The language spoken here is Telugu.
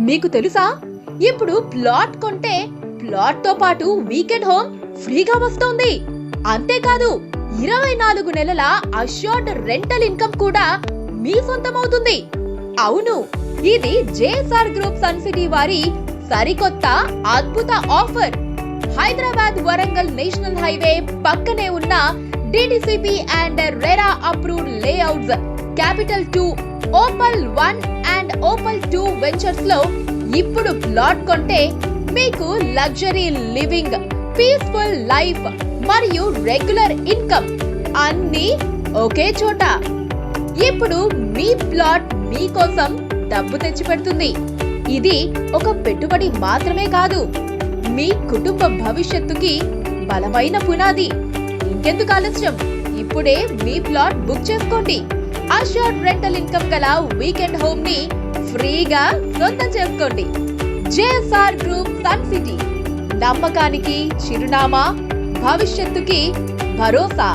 మీకు తెలుసా, ఇప్పుడు ప్లాట్ కొంటే ప్లాట్ తో పాటు వీకెండ్ హోమ్ ఫ్రీగా వస్తోంది. అంతేకాదు 24 నెలల అష్యూర్డ్ రెంటల్ ఇన్కమ్ కూడా మీ సొంతమవుతుంది. అవును, ఇది జేఎస్ఆర్ గ్రూప్ సన్ సిటీ వారి సరికొత్త అద్భుత offer. Hyderabad Warangal national highway పక్కనే ఉన్న DTCP and RERA approved layouts capital 2, Opal 1 and Opal 2 ventures లో ఇప్పుడు ప్లాట్ కొంటే మీకు లగ్జరీ లివింగ్, పీస్ఫుల్ లైఫ్ మరియు రెగ్యులర్ ఇన్కమ్ అన్నీ ఒకే చోట. ఇప్పుడు మీ ప్లాట్ మీకోసం డబ్బు తెచ్చిపెడుతుంది. ఇది ఒక పెట్టుబడి మాత్రమే కాదు, మీ కుటుంబ భవిష్యత్తుకి బలమైన పునాది. ఇంకెందుకు ఆలస్యం, ఇప్పుడే మీ ప్లాట్ బుక్ చేసుకోండి. అష్యూర్డ్ రెంటల్ ఇన్కమ్ గల వీకెండ్ హోమ్ ని ఫ్రీగా సొంతం చేసుకోండి. జేఎస్ఆర్ గ్రూప్ సన్ సిటీ, నమ్మకానికి చిరునామా, భవిష్యత్తుకి భరోసా.